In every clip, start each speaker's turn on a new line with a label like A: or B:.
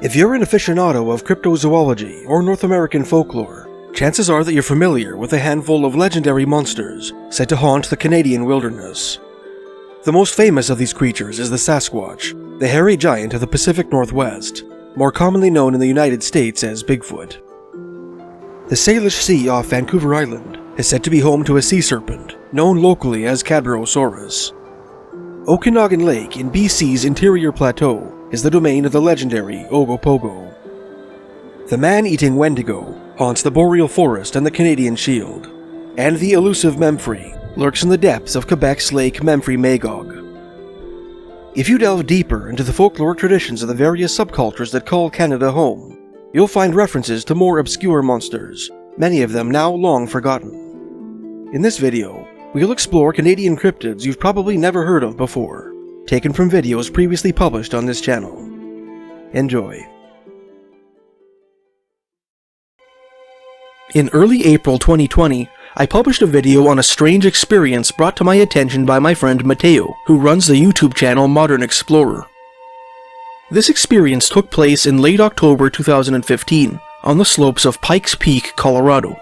A: If you're an aficionado of cryptozoology or North American folklore, chances are that you're familiar with a handful of legendary monsters said to haunt the Canadian wilderness. The most famous of these creatures is the Sasquatch, the hairy giant of the Pacific Northwest, more commonly known in the United States as Bigfoot. The Salish Sea off Vancouver Island is said to be home to a sea serpent, known locally as Cadborosaurus. Okanagan Lake in BC's Interior Plateau is the domain of the legendary Ogopogo. The man-eating Wendigo haunts the boreal forest and the Canadian Shield, and the elusive Memphrey lurks in the depths of Quebec's Lake Memphrey-Magog. If you delve deeper into the folkloric traditions of the various subcultures that call Canada home, you'll find references to more obscure monsters, many of them now long forgotten. In this video, we'll explore Canadian cryptids you've probably never heard of before, taken from videos previously published on this channel. Enjoy. In early April 2020, I published a video on a strange experience brought to my attention by my friend Mateo, who runs the YouTube channel Modern Explorer. This experience took place in late October 2015, on the slopes of Pikes Peak, Colorado.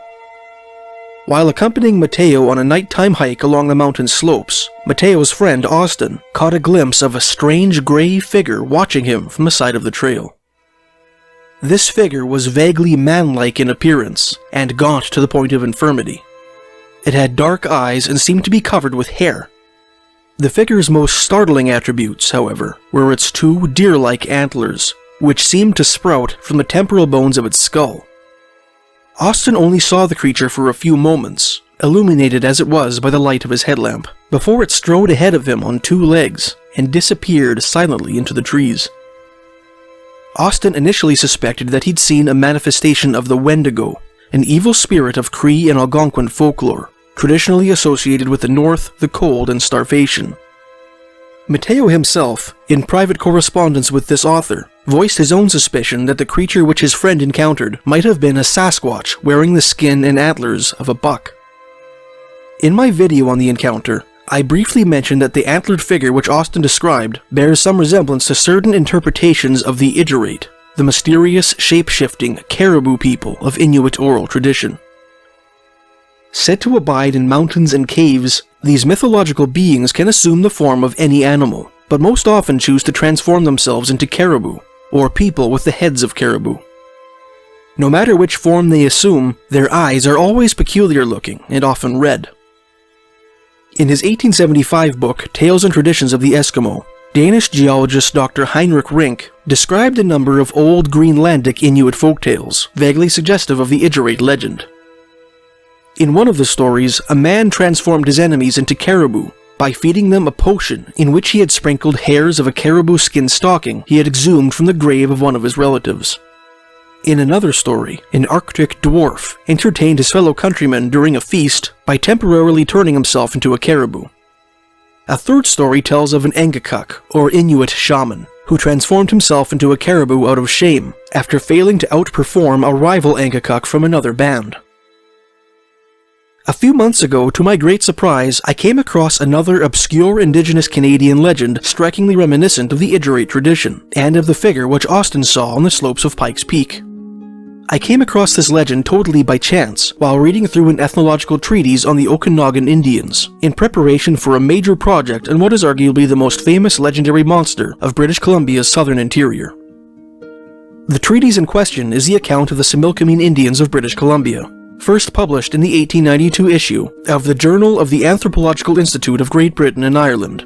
A: While accompanying Mateo on a nighttime hike along the mountain slopes, Mateo's friend Austin caught a glimpse of a strange gray figure watching him from the side of the trail. This figure was vaguely man-like in appearance, and gaunt to the point of infirmity. It had dark eyes and seemed to be covered with hair. The figure's most startling attributes, however, were its two deer-like antlers, which seemed to sprout from the temporal bones of its skull. Austin only saw the creature for a few moments, illuminated as it was by the light of his headlamp, before it strode ahead of him on two legs and disappeared silently into the trees. Austin initially suspected that he'd seen a manifestation of the Wendigo, an evil spirit of Cree and Algonquin folklore, traditionally associated with the North, the cold, and starvation. Mateo himself, in private correspondence with this author, voiced his own suspicion that the creature which his friend encountered might have been a Sasquatch wearing the skin and antlers of a buck. In my video on the encounter, I briefly mentioned that the antlered figure which Austin described bears some resemblance to certain interpretations of the Idgerate, the mysterious, shape-shifting caribou people of Inuit oral tradition. Said to abide in mountains and caves, these mythological beings can assume the form of any animal, but most often choose to transform themselves into caribou, or people with the heads of caribou. No matter which form they assume, their eyes are always peculiar looking and often red. In his 1875 book, Tales and Traditions of the Eskimo, Danish geologist Dr. Heinrich Rink described a number of old Greenlandic Inuit folktales, vaguely suggestive of the Idgerate legend. In one of the stories, a man transformed his enemies into caribou by feeding them a potion in which he had sprinkled hairs of a caribou skin stocking he had exhumed from the grave of one of his relatives. In another story, an Arctic dwarf entertained his fellow countrymen during a feast by temporarily turning himself into a caribou. A third story tells of an Engakuk, or Inuit shaman, who transformed himself into a caribou out of shame after failing to outperform a rival Engakuk from another band. A few months ago, to my great surprise, I came across another obscure indigenous Canadian legend strikingly reminiscent of the Idgerate tradition, and of the figure which Austin saw on the slopes of Pikes Peak. I came across this legend totally by chance while reading through an ethnological treatise on the Okanagan Indians, in preparation for a major project on what is arguably the most famous legendary monster of British Columbia's southern interior. The treatise in question is the account of the Similkameen Indians of British Columbia, first published in the 1892 issue of the Journal of the Anthropological Institute of Great Britain and Ireland.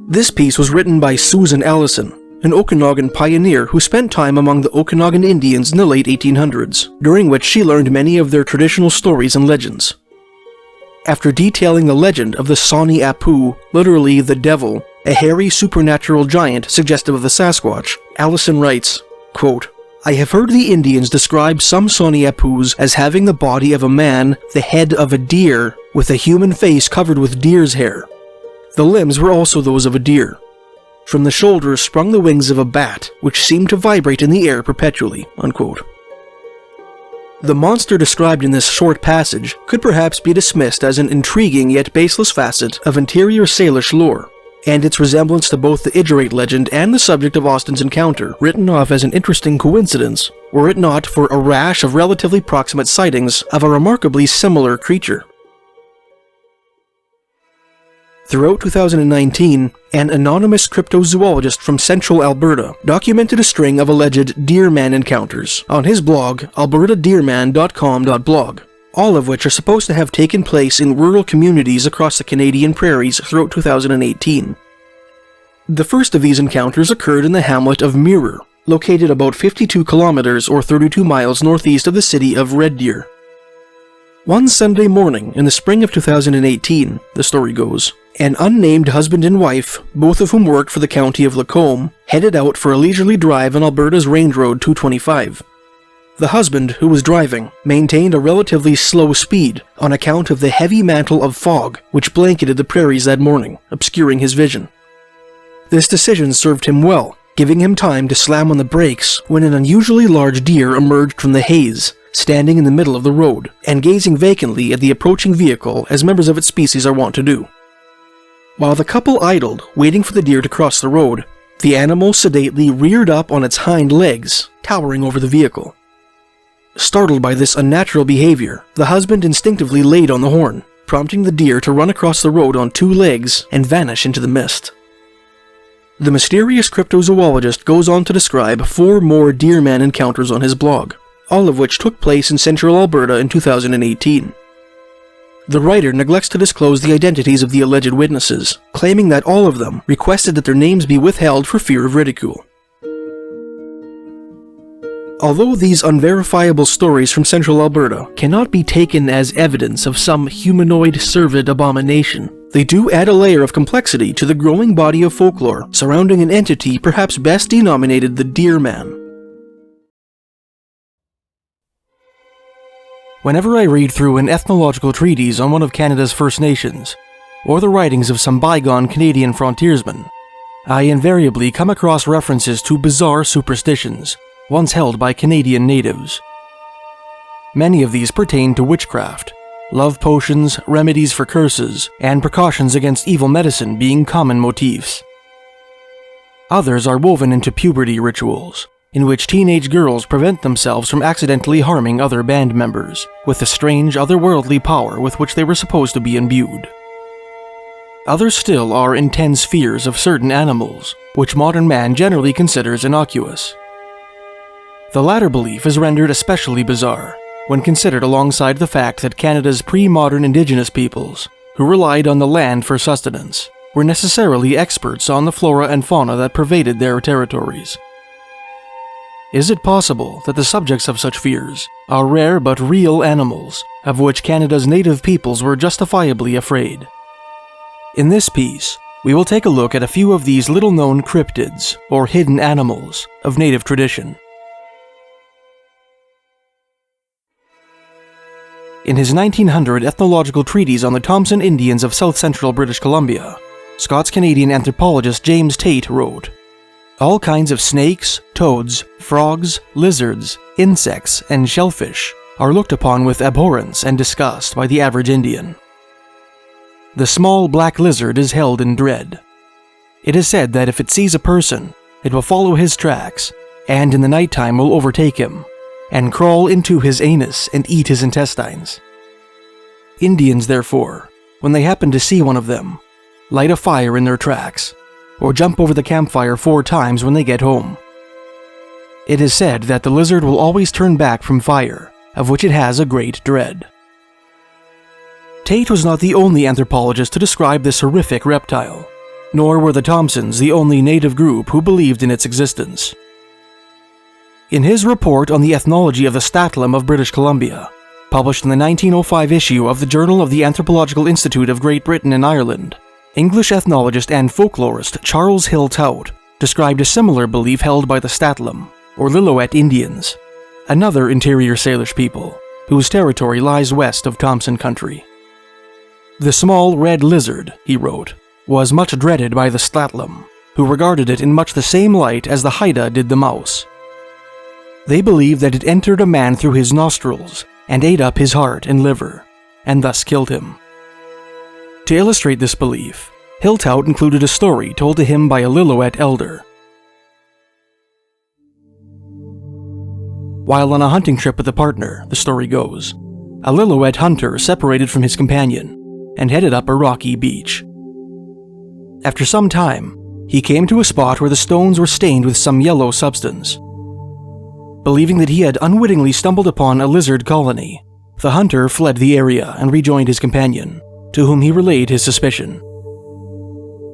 A: This piece was written by Susan Allison, an Okanagan pioneer who spent time among the Okanagan Indians in the late 1800s, during which she learned many of their traditional stories and legends. After detailing the legend of the Sawney Apu, literally the devil, a hairy supernatural giant suggestive of the Sasquatch, Allison writes, quote, "I have heard the Indians describe some Sawney Apus as having the body of a man, the head of a deer, with a human face covered with deer's hair. The limbs were also those of a deer. From the shoulders sprung the wings of a bat, which seemed to vibrate in the air perpetually." Unquote. The monster described in this short passage could perhaps be dismissed as an intriguing yet baseless facet of interior Salish lore, and its resemblance to both the Idgerate legend and the subject of Austin's encounter written off as an interesting coincidence, were it not for a rash of relatively proximate sightings of a remarkably similar creature. Throughout 2019, an anonymous cryptozoologist from central Alberta documented a string of alleged Deerman encounters on his blog, albertadeerman.com.blog, all of which are supposed to have taken place in rural communities across the Canadian prairies throughout 2018. The first of these encounters occurred in the hamlet of Mirror, located about 52 kilometers or 32 miles northeast of the city of Red Deer. One Sunday morning in the spring of 2018, the story goes, an unnamed husband and wife, both of whom worked for the county of Lacombe, headed out for a leisurely drive on Alberta's Range Road 225. The husband, who was driving, maintained a relatively slow speed on account of the heavy mantle of fog which blanketed the prairies that morning, obscuring his vision. This decision served him well, giving him time to slam on the brakes when an unusually large deer emerged from the haze, standing in the middle of the road, and gazing vacantly at the approaching vehicle as members of its species are wont to do. While the couple idled, waiting for the deer to cross the road, the animal sedately reared up on its hind legs, towering over the vehicle. Startled by this unnatural behavior, the husband instinctively laid on the horn, prompting the deer to run across the road on two legs and vanish into the mist. The mysterious cryptozoologist goes on to describe 4 more Deerman encounters on his blog, all of which took place in central Alberta in 2018. The writer neglects to disclose the identities of the alleged witnesses, claiming that all of them requested that their names be withheld for fear of ridicule. Although these unverifiable stories from central Alberta cannot be taken as evidence of some humanoid cervid abomination, they do add a layer of complexity to the growing body of folklore surrounding an entity perhaps best denominated the Deerman. Whenever I read through an ethnological treatise on one of Canada's First Nations, or the writings of some bygone Canadian frontiersmen, I invariably come across references to bizarre superstitions once held by Canadian natives. Many of these pertain to witchcraft, love potions, remedies for curses, and precautions against evil medicine being common motifs. Others are woven into puberty rituals, in which teenage girls prevent themselves from accidentally harming other band members with the strange otherworldly power with which they were supposed to be imbued. Others still are intense fears of certain animals, which modern man generally considers innocuous. The latter belief is rendered especially bizarre when considered alongside the fact that Canada's pre-modern Indigenous peoples, who relied on the land for sustenance, were necessarily experts on the flora and fauna that pervaded their territories. Is it possible that the subjects of such fears are rare but real animals, of which Canada's native peoples were justifiably afraid? In this piece, we will take a look at a few of these little-known cryptids, or hidden animals, of native tradition. In his 1900 ethnological treatise on the Thompson Indians of south-central British Columbia, Scots-Canadian anthropologist James Tate wrote, "All kinds of snakes, toads, frogs, lizards, insects, and shellfish are looked upon with abhorrence and disgust by the average Indian. The small black lizard is held in dread. It is said that if it sees a person, it will follow his tracks, and in the nighttime will overtake him, and crawl into his anus and eat his intestines. Indians, therefore, when they happen to see one of them, light a fire in their tracks, or jump over the campfire 4 times when they get home. It is said that the lizard will always turn back from fire, of which it has a great dread." Tate was not the only anthropologist to describe this horrific reptile, nor were the Thompsons the only native group who believed in its existence. In his report on the ethnology of the Statlam of British Columbia, published in the 1905 issue of the Journal of the Anthropological Institute of Great Britain and Ireland, English ethnologist and folklorist Charles Hill Tout described a similar belief held by the Statlam, or Lillooet Indians, another interior Salish people, whose territory lies west of Thompson Country. "The small red lizard," he wrote, "was much dreaded by the Statlam, who regarded it in much the same light as the Haida did the mouse. They believed that it entered a man through his nostrils and ate up his heart and liver, and thus killed him." To illustrate this belief, Hiltout included a story told to him by a Lillooet elder. While on a hunting trip with a partner, the story goes, a Lillooet hunter separated from his companion and headed up a rocky beach. After some time, he came to a spot where the stones were stained with some yellow substance. Believing that he had unwittingly stumbled upon a lizard colony, the hunter fled the area and rejoined his companion, to whom he relayed his suspicion.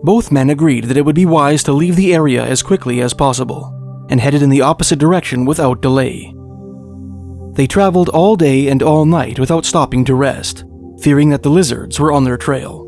A: Both men agreed that it would be wise to leave the area as quickly as possible, and headed in the opposite direction without delay. They traveled all day and all night without stopping to rest, fearing that the lizards were on their trail.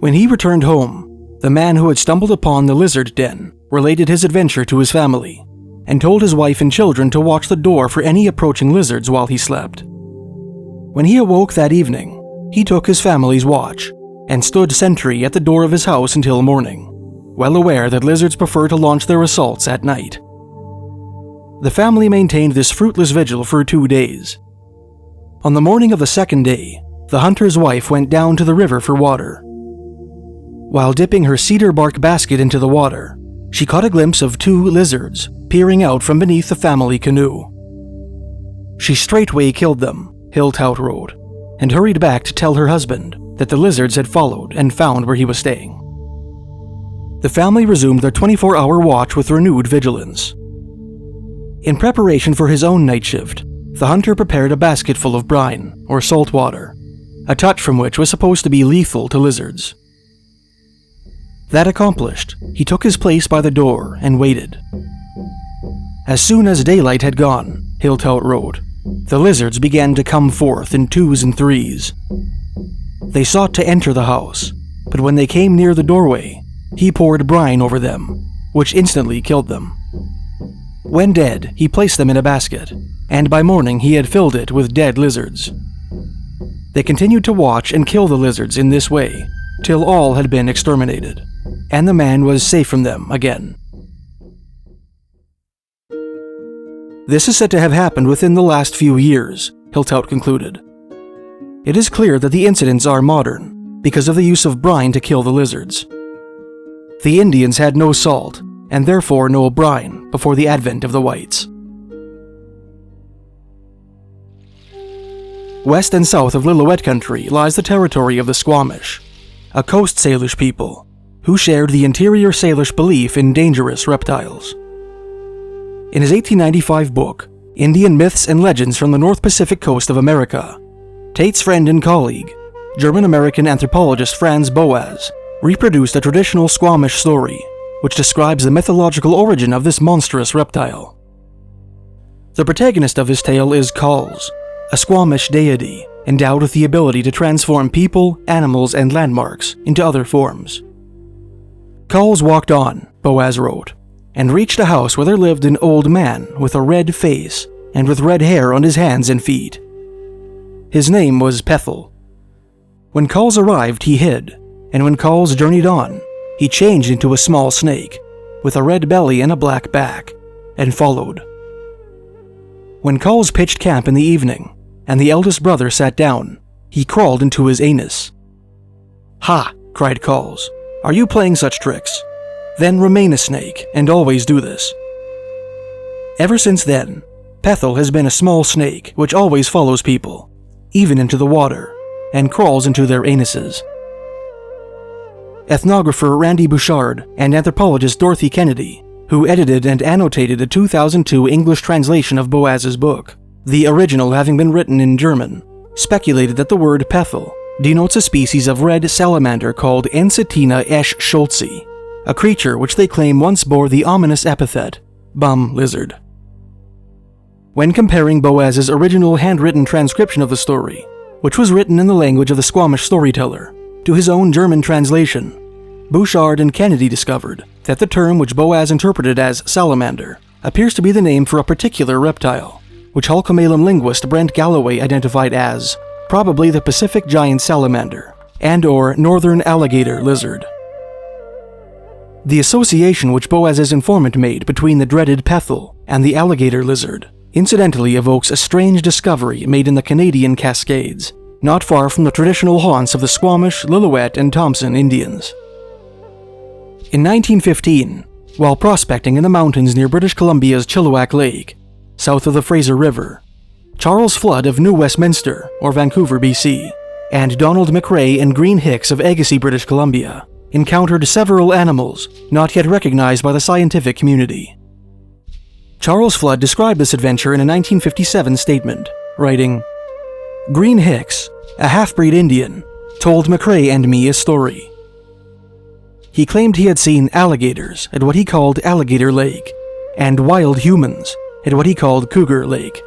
A: When he returned home, the man who had stumbled upon the lizard den related his adventure to his family, and told his wife and children to watch the door for any approaching lizards while he slept. When he awoke that evening, he took his family's watch and stood sentry at the door of his house until morning, well aware that lizards prefer to launch their assaults at night. The family maintained this fruitless vigil for 2 days. On the morning of the second day, the hunter's wife went down to the river for water. While dipping her cedar bark basket into the water, she caught a glimpse of 2 lizards peering out from beneath the family canoe. She straightway killed them, Hiltout wrote, and hurried back to tell her husband that the lizards had followed and found where he was staying. The family resumed their 24-hour watch with renewed vigilance. In preparation for his own night shift, the hunter prepared a basket full of brine, or salt water, a touch from which was supposed to be lethal to lizards. That accomplished, he took his place by the door and waited. As soon as daylight had gone, Hiltout wrote, the lizards began to come forth in 2s and 3s. They sought to enter the house, but when they came near the doorway, he poured brine over them, which instantly killed them. When dead, he placed them in a basket, and by morning he had filled it with dead lizards. They continued to watch and kill the lizards in this way, till all had been exterminated, and the man was safe from them again. This is said to have happened within the last few years, Hiltout concluded. It is clear that the incidents are modern, because of the use of brine to kill the lizards. The Indians had no salt, and therefore no brine, before the advent of the whites. West and south of Lillooet country lies the territory of the Squamish, a Coast Salish people, who shared the interior Salish belief in dangerous reptiles. In his 1895 book, Indian Myths and Legends from the North Pacific Coast of America, Tate's friend and colleague, German-American anthropologist Franz Boas, reproduced a traditional Squamish story, which describes the mythological origin of this monstrous reptile. The protagonist of his tale is Calls, a Squamish deity endowed with the ability to transform people, animals, and landmarks into other forms. Calls walked on, Boas wrote, and reached a house where there lived an old man with a red face and with red hair on his hands and feet. His name was Pethel. When Calls arrived, he hid, and when Calls journeyed on, he changed into a small snake, with a red belly and a black back, and followed. When Calls pitched camp in the evening, and the eldest brother sat down, he crawled into his anus. "Ha!" cried Calls. "Are you playing such tricks? Then remain a snake, and always do this." Ever since then, Pethel has been a small snake which always follows people, even into the water, and crawls into their anuses. Ethnographer Randy Bouchard and anthropologist Dorothy Kennedy, who edited and annotated a 2002 English translation of Boas's book, the original having been written in German, speculated that the word Pethel denotes a species of red salamander called Encetina esch-scholzi, a creature which they claim once bore the ominous epithet, bum lizard. When comparing Boas's original handwritten transcription of the story, which was written in the language of the Squamish storyteller, to his own German translation, Bouchard and Kennedy discovered that the term which Boas interpreted as salamander appears to be the name for a particular reptile, which Hulkamalum linguist Brent Galloway identified as probably the Pacific giant salamander and/or northern alligator lizard. The association which Boas's informant made between the dreaded Pethel and the alligator lizard incidentally evokes a strange discovery made in the Canadian Cascades not far from the traditional haunts of the Squamish, Lillooet, and Thompson Indians. In 1915, while prospecting in the mountains near British Columbia's Chilliwack Lake, south of the Fraser River, Charles Flood of New Westminster, or Vancouver, BC, and Donald McRae and Green Hicks of Agassiz, British Columbia, encountered several animals not yet recognized by the scientific community. Charles Flood described this adventure in a 1957 statement, writing, "Green Hicks, a half-breed Indian, told McRae and me a story. He claimed he had seen alligators at what he called Alligator Lake, and wild humans at what he called Cougar Lake.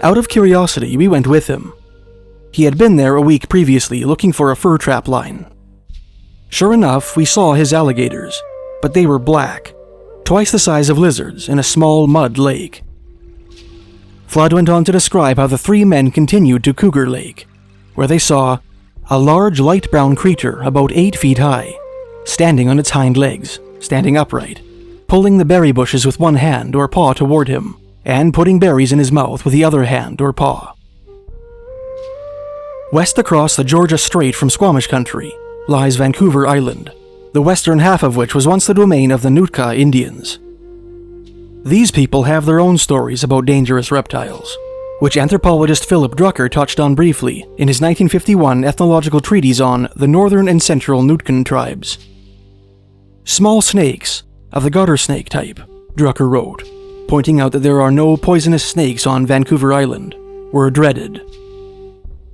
A: Out of curiosity, we went with him. He had been there a week previously looking for a fur trap line. Sure enough, we saw his alligators, but they were black, twice the size of lizards in a small mud lake." Flood went on to describe how the three men continued to Cougar Lake, where they saw a large light brown creature about 8 feet high, standing on its hind legs, standing upright, pulling the berry bushes with one hand or paw toward him, and putting berries in his mouth with the other hand or paw. West across the Georgia Strait from Squamish country lies Vancouver Island, the western half of which was once the domain of the Nootka Indians. These people have their own stories about dangerous reptiles, which anthropologist Philip Drucker touched on briefly in his 1951 ethnological treatise on the northern and central Nootkan tribes. "Small snakes, of the garter snake type," Drucker wrote, pointing out that there are no poisonous snakes on Vancouver Island, were dreaded.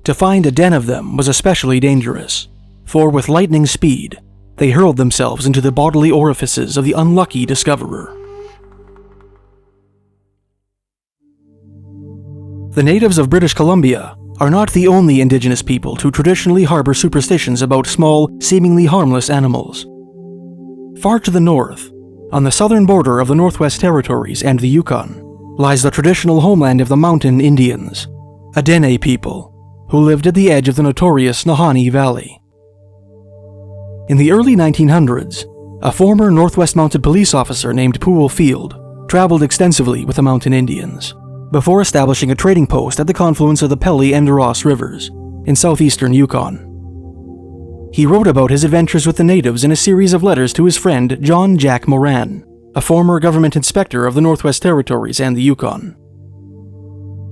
A: To find a den of them was especially dangerous, for with lightning speed, they hurled themselves into the bodily orifices of the unlucky discoverer. The natives of British Columbia are not the only indigenous people to traditionally harbor superstitions about small, seemingly harmless animals. Far to the north, on the southern border of the Northwest Territories and the Yukon, lies the traditional homeland of the Mountain Indians, a Dene people, who lived at the edge of the notorious Nahanni Valley. In the early 1900s, a former Northwest Mounted Police officer named Poole Field traveled extensively with the Mountain Indians, before establishing a trading post at the confluence of the Pelly and Ross rivers in southeastern Yukon. He wrote about his adventures with the natives in a series of letters to his friend John Jack Moran, a former government inspector of the Northwest Territories and the Yukon.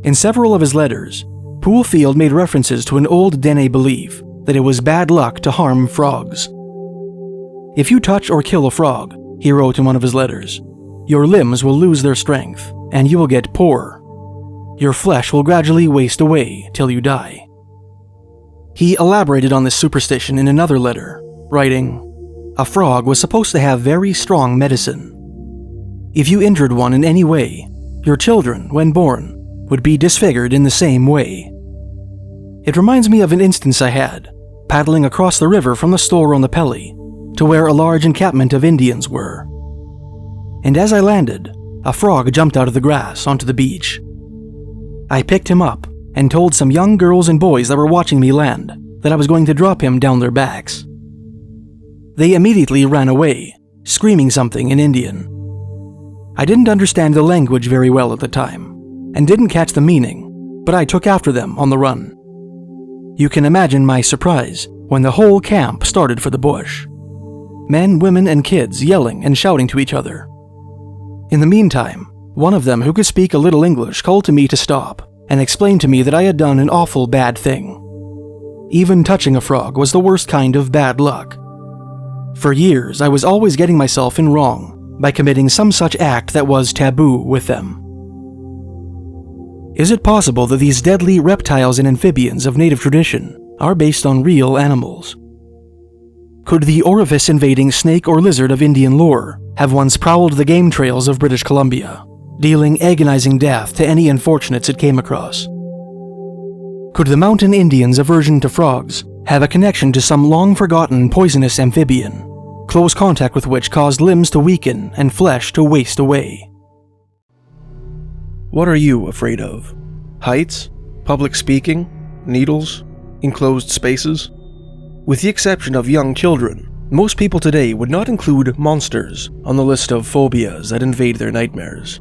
A: In several of his letters, Poole Field made references to an old Dene belief that it was bad luck to harm frogs. "If you touch or kill a frog," he wrote in one of his letters, "your limbs will lose their strength, and you will get poor. Your flesh will gradually waste away till you die." He elaborated on this superstition in another letter, writing, "A frog was supposed to have very strong medicine. If you injured one in any way, your children, when born, would be disfigured in the same way." It reminds me of an instance I had, paddling across the river from the store on the Pelly to where a large encampment of Indians were. And as I landed, a frog jumped out of the grass onto the beach. I picked him up and told some young girls and boys that were watching me land that I was going to drop him down their backs. They immediately ran away, screaming something in Indian. I didn't understand the language very well at the time, and didn't catch the meaning, but I took after them on the run. You can imagine my surprise when the whole camp started for the bush. Men, women, and kids yelling and shouting to each other. In the meantime, one of them who could speak a little English called to me to stop and explained to me that I had done an awful bad thing. Even touching a frog was the worst kind of bad luck. For years, I was always getting myself in wrong by committing some such act that was taboo with them. Is it possible that these deadly reptiles and amphibians of native tradition are based on real animals? Could the orifice-invading snake or lizard of Indian lore have once prowled the game trails of British Columbia, dealing agonizing death to any unfortunates it came across? Could the Mountain Indians' aversion to frogs have a connection to some long-forgotten poisonous amphibian, close contact with which caused limbs to weaken and flesh to waste away? What are you afraid of? Heights? Public speaking? Needles? Enclosed spaces? With the exception of young children, most people today would not include monsters on the list of phobias that invade their nightmares.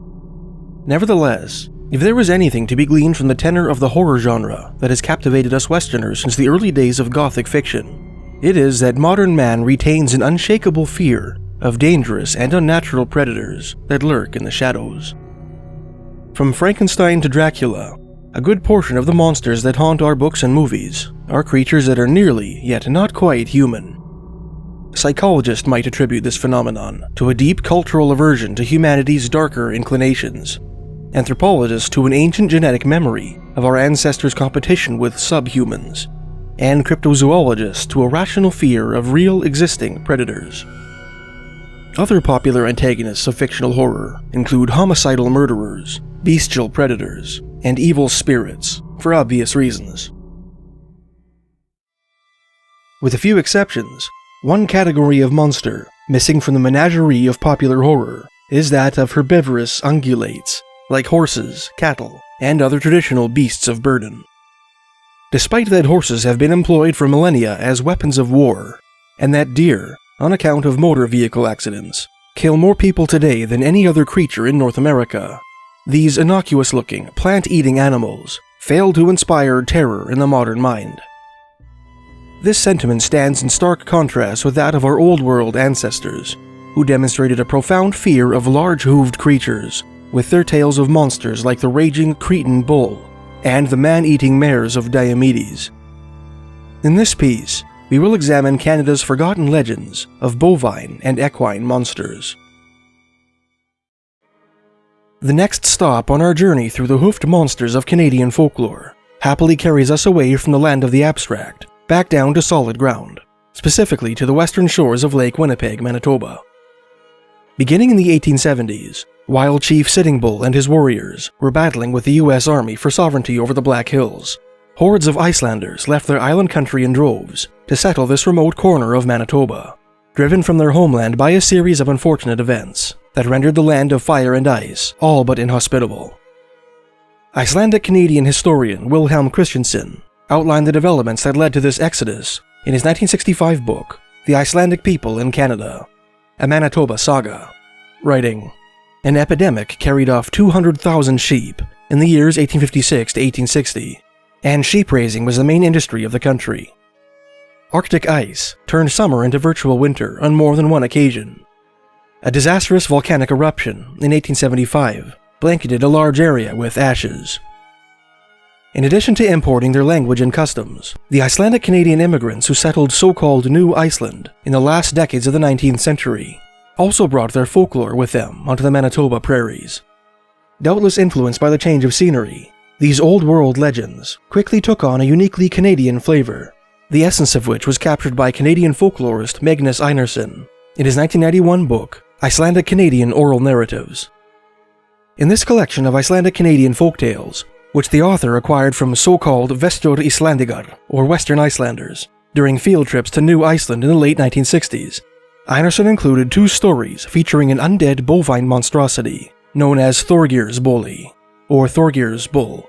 A: Nevertheless, If there was anything to be gleaned from the tenor of the horror genre that has captivated us Westerners since the early days of Gothic fiction, it is that modern man retains an unshakable fear of dangerous and unnatural predators that lurk in the shadows. From Frankenstein to Dracula, a good portion of the monsters that haunt our books and movies are creatures that are nearly, yet not quite, human. Psychologists might attribute this phenomenon to a deep cultural aversion to humanity's darker inclinations, anthropologists to an ancient genetic memory of our ancestors' competition with subhumans, and cryptozoologists to a rational fear of real existing predators. Other popular antagonists of fictional horror include homicidal murderers, bestial predators, and evil spirits, for obvious reasons. With a few exceptions, one category of monster missing from the menagerie of popular horror is that of herbivorous ungulates, like horses, cattle, and other traditional beasts of burden. Despite that horses have been employed for millennia as weapons of war, and that deer, on account of motor vehicle accidents, kill more people today than any other creature in North America, these innocuous-looking, plant-eating animals fail to inspire terror in the modern mind. This sentiment stands in stark contrast with that of our old-world ancestors, who demonstrated a profound fear of large-hooved creatures, with their tales of monsters like the raging Cretan bull and the man-eating mares of Diomedes. In this piece, we will examine Canada's forgotten legends of bovine and equine monsters. The next stop on our journey through the hoofed monsters of Canadian folklore happily carries us away from the land of the abstract, back down to solid ground, specifically to the western shores of Lake Winnipeg, Manitoba. Beginning in the 1870s, Wild Chief Sitting Bull and his warriors were battling with the US Army for sovereignty over the Black Hills. Hordes of Icelanders left their island country in droves to settle this remote corner of Manitoba, driven from their homeland by a series of unfortunate events that rendered the land of fire and ice all but inhospitable. Icelandic-Canadian historian Wilhelm Christensen outlined the developments that led to this exodus in his 1965 book, The Icelandic People in Canada, a Manitoba saga, writing, "An epidemic carried off 200,000 sheep in the years 1856 to 1860, and sheep raising was the main industry of the country. Arctic ice turned summer into virtual winter on more than one occasion. A disastrous volcanic eruption in 1875 blanketed a large area with ashes. In addition to importing their language and customs, the Icelandic-Canadian immigrants who settled so-called New Iceland in the last decades of the 19th century also brought their folklore with them onto the Manitoba prairies. Doubtless influenced by the change of scenery, these old-world legends quickly took on a uniquely Canadian flavor, the essence of which was captured by Canadian folklorist Magnus Einarsson in his 1991 book, Icelandic-Canadian Oral Narratives. In this collection of Icelandic-Canadian folktales, which the author acquired from so-called Vestur Íslendingar, or Western Icelanders, during field trips to New Iceland in the late 1960s, Einarsson included two stories featuring an undead bovine monstrosity known as Thorgeir's Bulli, or Thorgeir's Bull.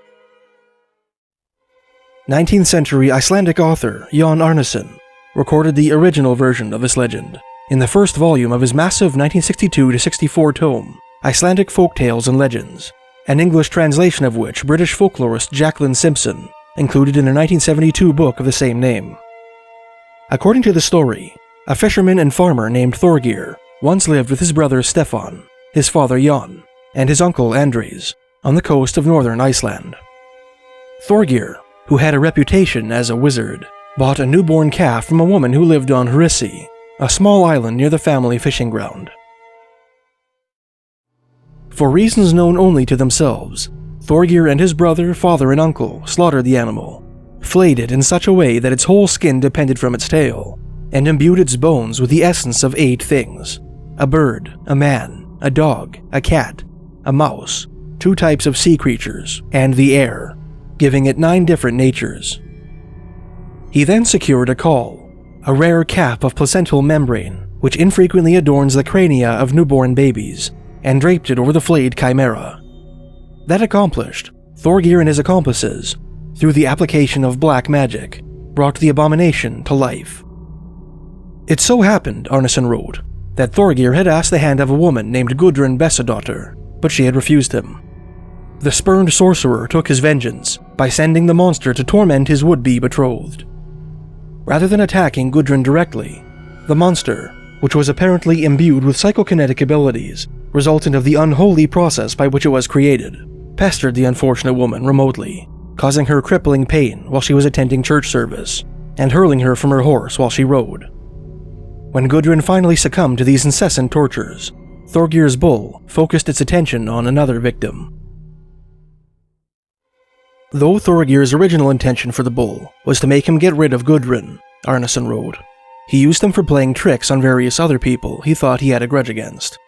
A: 19th century Icelandic author Jón Árnason recorded the original version of this legend in the first volume of his massive 1962-64 tome, Icelandic Folktales and Legends, an English translation of which British folklorist Jacqueline Simpson included in her 1972 book of the same name. According to the story, a fisherman and farmer named Thorgeir once lived with his brother Stefan, his father Jon, and his uncle Andres on the coast of northern Iceland. Thorgeir, who had a reputation as a wizard, bought a newborn calf from a woman who lived on Hrissi, a small island near the family fishing ground. For reasons known only to themselves, Thorgeir and his brother, father, and uncle slaughtered the animal, flayed it in such a way that its whole skin depended from its tail, and imbued its bones with the essence of 8 things: a bird, a man, a dog, a cat, a mouse, 2 types of sea creatures, and the air, giving it 9 different natures. He then secured a caul, a rare cap of placental membrane which infrequently adorns the crania of newborn babies, and draped it over the flayed chimera. That accomplished, Thorgeir and his accomplices, through the application of black magic, brought the abomination to life. It so happened, Árnason wrote, that Thorgeir had asked the hand of a woman named Gudrun Bessadóttir, but she had refused him. The spurned sorcerer took his vengeance by sending the monster to torment his would-be betrothed. Rather than attacking Gudrun directly, the monster, which was apparently imbued with psychokinetic abilities resultant of the unholy process by which it was created, pestered the unfortunate woman remotely, causing her crippling pain while she was attending church service, and hurling her from her horse while she rode. When Gudrun finally succumbed to these incessant tortures, Thorgeir's bull focused its attention on another victim. Though Thorgeir's original intention for the bull was to make him get rid of Gudrun, Arneson wrote, he used them for playing tricks on various other people he thought he had a grudge against.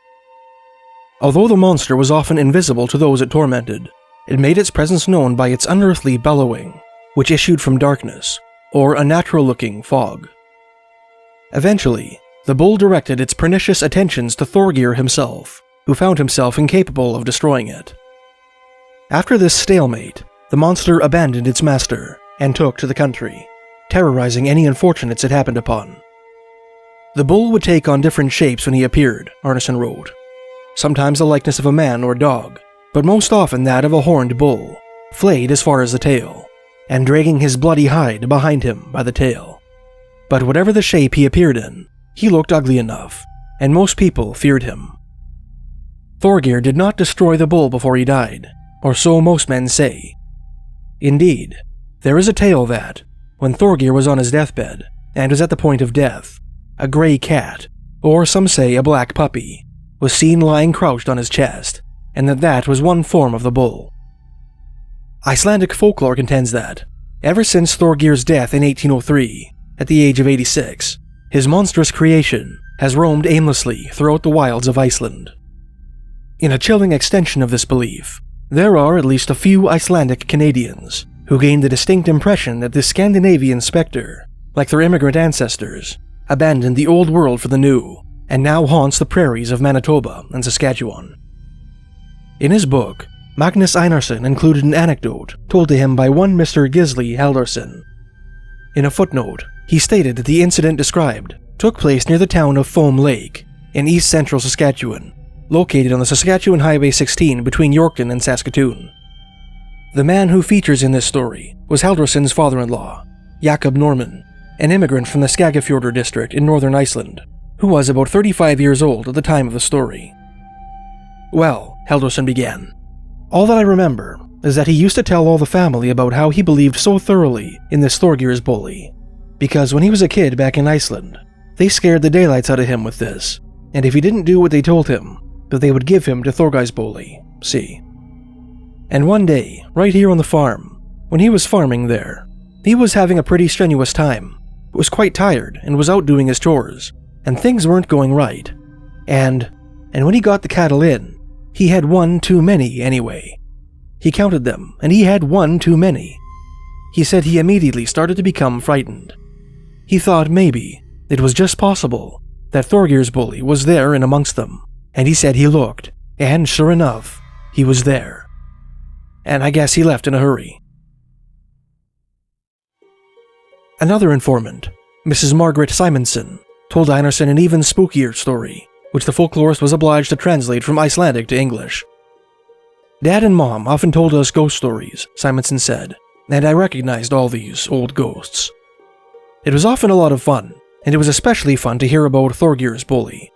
A: Although the monster was often invisible to those it tormented, it made its presence known by its unearthly bellowing, which issued from darkness, or unnatural-looking fog. Eventually, the bull directed its pernicious attentions to Thorgeir himself, who found himself incapable of destroying it. After this stalemate, the monster abandoned its master and took to the country, terrorizing any unfortunates it happened upon. The bull would take on different shapes when he appeared, Arneson wrote. Sometimes the likeness of a man or dog, but most often that of a horned bull, flayed as far as the tail, and dragging his bloody hide behind him by the tail. But whatever the shape he appeared in, he looked ugly enough, and most people feared him. Thorgeir did not destroy the bull before he died, or so most men say. Indeed, there is a tale that, when Thorgeir was on his deathbed, and was at the point of death, a grey cat, or some say a black puppy, was seen lying crouched on his chest, and that was one form of the bull. Icelandic folklore contends that, ever since Thorgeir's death in 1803, at the age of 86, his monstrous creation has roamed aimlessly throughout the wilds of Iceland. In a chilling extension of this belief, there are at least a few Icelandic Canadians who gained the distinct impression that this Scandinavian spectre, like their immigrant ancestors, abandoned the old world for the new, and now haunts the prairies of Manitoba and Saskatchewan. In his book, Magnus Einarsson included an anecdote told to him by one Mr. Gisli Haldarsson. In a footnote, he stated that the incident described took place near the town of Foam Lake, in east-central Saskatchewan, located on the Saskatchewan Highway 16 between Yorkton and Saskatoon. The man who features in this story was Haldarsson's father-in-law, Jakob Norman, an immigrant from the Skagafjordur district in northern Iceland, who was about 35 years old at the time of the story. Well, Haldarsson began, all that I remember is that he used to tell all the family about how he believed so thoroughly in this Thorgeir's bully, because when he was a kid back in Iceland, they scared the daylights out of him with this, and if he didn't do what they told him, that they would give him to Thorgeir's bully, see. And one day, right here on the farm, when he was farming there, he was having a pretty strenuous time, was quite tired and was out doing his chores, and things weren't going right. And when he got the cattle in, he had one too many anyway. He counted them, and he had one too many. He said he immediately started to become frightened. He thought maybe it was just possible that Thorgeir's bully was there in amongst them, and he said he looked, and sure enough, he was there. And I guess he left in a hurry. Another informant, Mrs. Margaret Simonson, told Einarsson an even spookier story, which the folklorist was obliged to translate from Icelandic to English. Dad and Mom often told us ghost stories, Simonson said, and I recognized all these old ghosts. It was often a lot of fun, and it was especially fun to hear about Thorgeir's bully.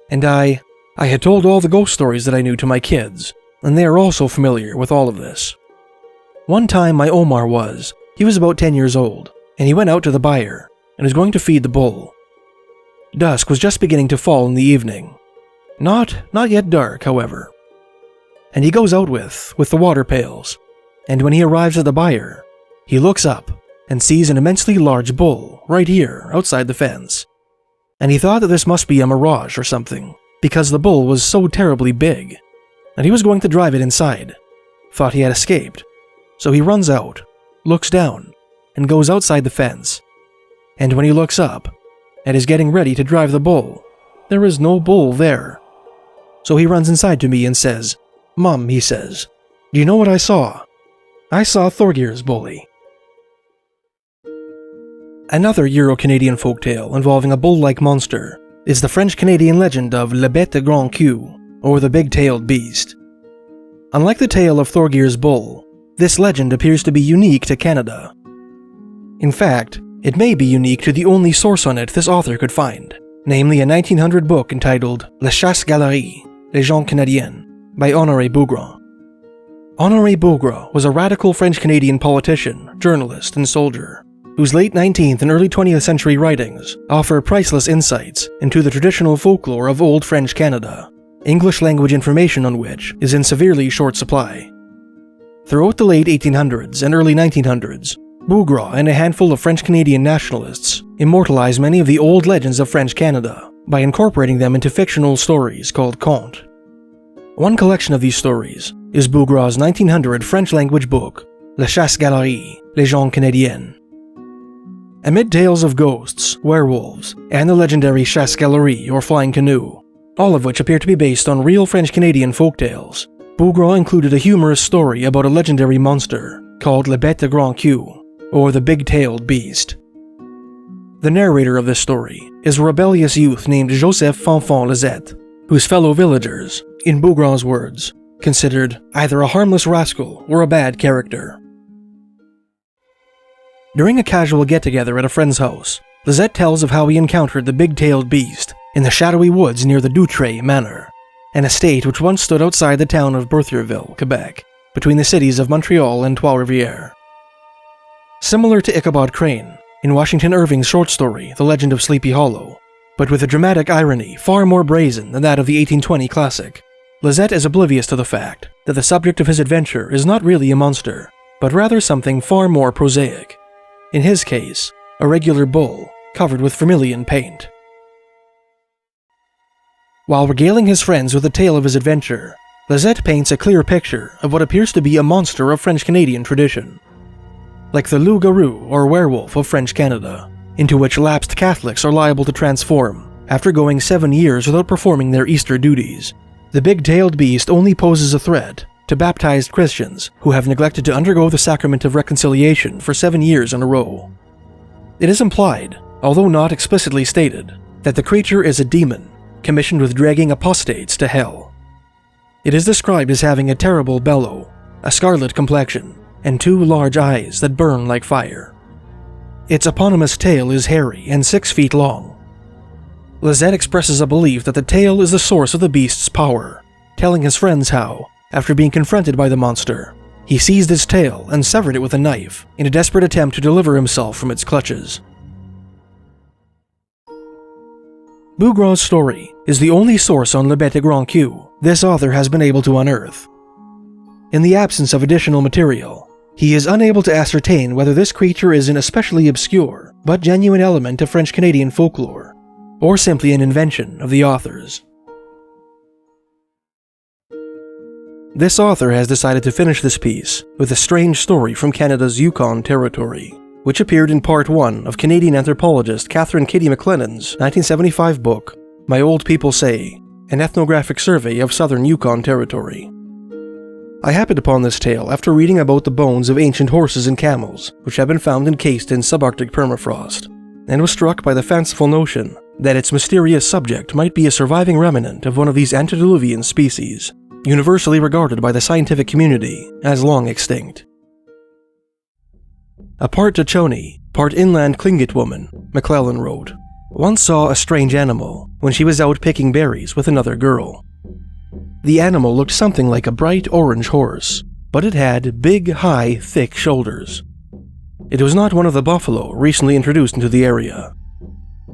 A: And I had told all the ghost stories that I knew to my kids, and they are also familiar with all of this. One time my Omar he was about 10 years old, and he went out to the byre, and was going to feed the bull. Dusk was just beginning to fall in the evening. Not yet dark, however. And he goes out with the water pails, and when he arrives at the byre, he looks up and sees an immensely large bull right here outside the fence. And he thought that this must be a mirage or something, because the bull was so terribly big, and he was going to drive it inside. Thought he had escaped. So he runs out, looks down, and goes outside the fence. And when he looks up, and is getting ready to drive the bull, there is no bull there. So he runs inside to me and says, "Mom," he says, "do you know what I saw? I saw Thorgeir's bully." Another Euro-Canadian folktale involving a bull-like monster is the French-Canadian legend of Le Bete Grand Queue, or the Big-Tailed Beast. Unlike the tale of Thorgeir's bull, this legend appears to be unique to Canada. In fact, it may be unique to the only source on it this author could find, namely a 1900 book entitled La Chasse-Galerie, Légende Canadienne, by Honoré Bougrand. Honoré Bougrand was a radical French-Canadian politician, journalist, and soldier, whose late 19th and early 20th century writings offer priceless insights into the traditional folklore of old French Canada, English-language information on which is in severely short supply. Throughout the late 1800s and early 1900s, Bougrand and a handful of French-Canadian nationalists immortalized many of the old legends of French Canada by incorporating them into fictional stories called contes. One collection of these stories is Bougrand's 1900 French-language book, La Chasse-Galerie, Légende Canadienne. Amid tales of ghosts, werewolves, and the legendary chasse-galerie or flying canoe, all of which appear to be based on real French-Canadian folktales, Bougrand included a humorous story about a legendary monster called Le Bete Grand Queue, or the big-tailed beast. The narrator of this story is a rebellious youth named Joseph Fanfan Lizette, whose fellow villagers, in Bougrand's words, considered either a harmless rascal or a bad character. During a casual get-together at a friend's house, Lizette tells of how he encountered the big-tailed beast in the shadowy woods near the Dutré Manor, an estate which once stood outside the town of Berthierville, Quebec, between the cities of Montreal and Trois-Rivières. Similar to Ichabod Crane, in Washington Irving's short story The Legend of Sleepy Hollow, but with a dramatic irony far more brazen than that of the 1820 classic, Lizette is oblivious to the fact that the subject of his adventure is not really a monster, but rather something far more prosaic. In his case, a regular bull covered with vermilion paint. While regaling his friends with the tale of his adventure, Lizette paints a clear picture of what appears to be a monster of French-Canadian tradition. Like the loup-garou or werewolf of French Canada, into which lapsed Catholics are liable to transform after going 7 years without performing their Easter duties, the big-tailed beast only poses a threat to baptized Christians who have neglected to undergo the sacrament of reconciliation for 7 years in a row. It is implied, although not explicitly stated, that the creature is a demon, commissioned with dragging apostates to hell. It is described as having a terrible bellow, a scarlet complexion, and 2 large eyes that burn like fire. Its eponymous tail is hairy and 6 feet long. Lizette expresses a belief that the tail is the source of the beast's power, telling his friends how, after being confronted by the monster, he seized its tail and severed it with a knife in a desperate attempt to deliver himself from its clutches. Bougrand's story is the only source on Le Bete Grand Queue this author has been able to unearth. In the absence of additional material, he is unable to ascertain whether this creature is an especially obscure but genuine element of French-Canadian folklore, or simply an invention of the author's. This author has decided to finish this piece with a strange story from Canada's Yukon territory, which appeared in Part 1 of Canadian anthropologist Catherine Kitty McLennan's 1975 book, My Old People Say, an ethnographic survey of southern Yukon territory. I happened upon this tale after reading about the bones of ancient horses and camels, which have been found encased in subarctic permafrost, and was struck by the fanciful notion that its mysterious subject might be a surviving remnant of one of these antediluvian species, universally regarded by the scientific community as long extinct. A part Tachoni, part inland Tlingit woman, McClellan wrote, once saw a strange animal when she was out picking berries with another girl. The animal looked something like a bright orange horse, but it had big, high, thick shoulders. It was not one of the buffalo recently introduced into the area.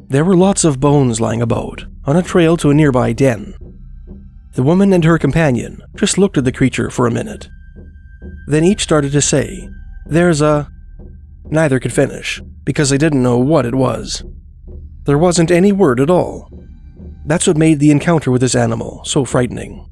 A: There were lots of bones lying about, on a trail to a nearby den. The woman and her companion just looked at the creature for a minute. Then each started to say, "There's a..." Neither could finish, because they didn't know what it was. There wasn't any word at all. That's what made the encounter with this animal so frightening.